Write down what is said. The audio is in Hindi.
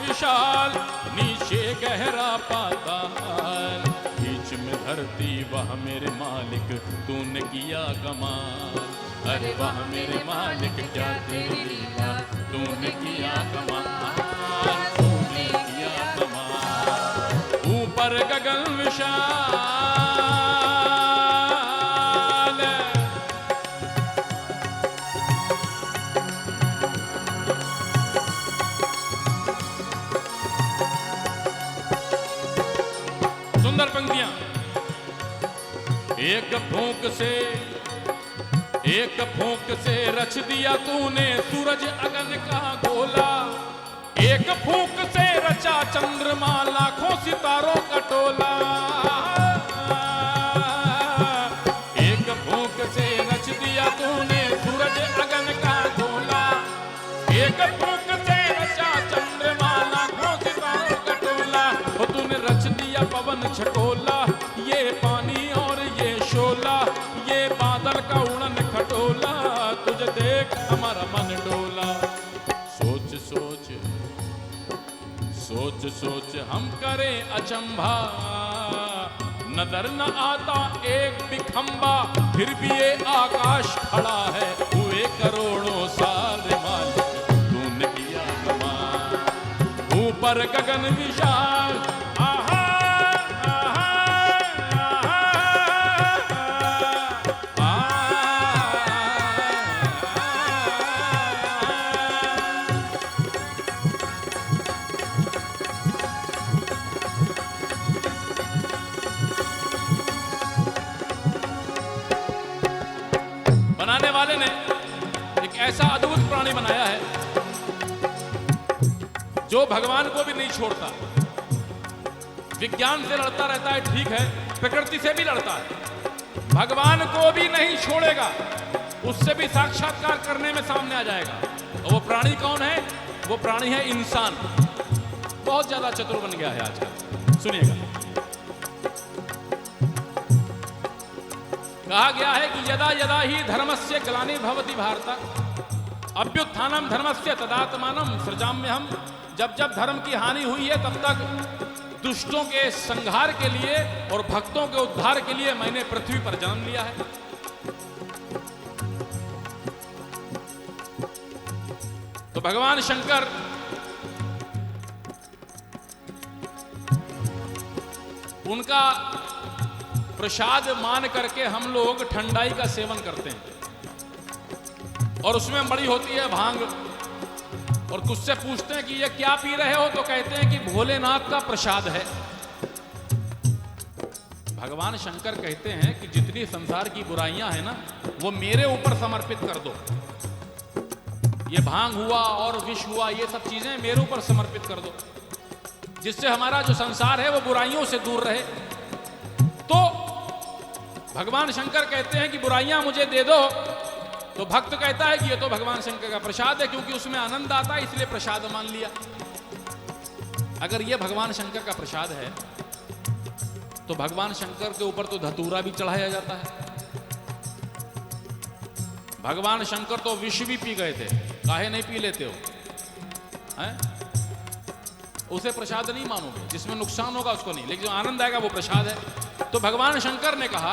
विशाल नीचे गहरा पाताल, बीच में धरती वह मेरे मालिक तूने किया कमाल। अरे वह मेरे मालिक क्या तेरी लीला तूने किया कमाल, तूने किया कमाल। ऊपर गगन विशाल, सुंदर पंक्तियां। एक फूंक से रच दिया तूने सूरज अगन का गोला, एक फूंक से रचा चंद्रमा लाखों सितारों का टोला। एक फूंक से रच दिया तूने सूरज अगन का गोला, एक फूंक से रचा चंद्रमा लाखों सितारों का टोला। और तूने रच दिया पवन छटोला, ये पानी और ये शोला, ये बादल का उड़न खटोला, तुझे देख हमारा मन डोला। सोच सोच सोच सोच हम करें अचंभा, नजर न आता एक भी खंबा, फिर भी ये आकाश खड़ा है हुए करोड़ों साल मालिक तूने किया कमाल। ऊपर गगन विशाल, बनाने वाले ने एक ऐसा अद्भुत प्राणी बनाया है जो भगवान को भी नहीं छोड़ता। विज्ञान से लड़ता रहता है, ठीक है, प्रकृति से भी लड़ता है, भगवान को भी नहीं छोड़ेगा, उससे भी साक्षात्कार करने में सामने आ जाएगा। और वो प्राणी कौन है? वो प्राणी है इंसान। बहुत ज्यादा चतुर बन गया है आजकल। सुनिएगा, कहा गया है कि यदा यदा ही धर्मस्य ग्लानिर्भवति भारत अभ्युत्थानम धर्मस्य तदात्मानं सृजाम्यहम्। जब जब धर्म की हानि हुई है तब तक दुष्टों के संहार के लिए और भक्तों के उद्धार के लिए मैंने पृथ्वी पर जन्म लिया है। तो भगवान शंकर उनका प्रसाद मान करके हम लोग ठंडाई का सेवन करते हैं, और उसमें बड़ी होती है भांग। और तुझसे पूछते हैं कि ये क्या पी रहे हो, तो कहते हैं कि भोलेनाथ का प्रसाद है। भगवान शंकर कहते हैं कि जितनी संसार की बुराइयां हैं ना, वो मेरे ऊपर समर्पित कर दो। ये भांग हुआ और विष हुआ, ये सब चीजें मेरे ऊपर समर्पित कर दो, जिससे हमारा जो संसार है वो बुराइयों से दूर रहे। तो भगवान शंकर कहते हैं कि बुराइयां मुझे दे दो, तो भक्त कहता है कि ये तो भगवान शंकर का प्रसाद है, क्योंकि उसमें आनंद आता है, इसलिए प्रसाद मान लिया। अगर ये भगवान शंकर का प्रसाद है तो भगवान शंकर के ऊपर तो धतूरा भी चढ़ाया जाता है। भगवान शंकर तो विष भी पी गए थे, काहे नहीं पी लेते हो? हैं? उसे प्रसाद नहीं मानोगे, जिसमें नुकसान होगा उसको नहीं, लेकिन जो आनंद आएगा वो प्रसाद है। तो भगवान शंकर ने कहा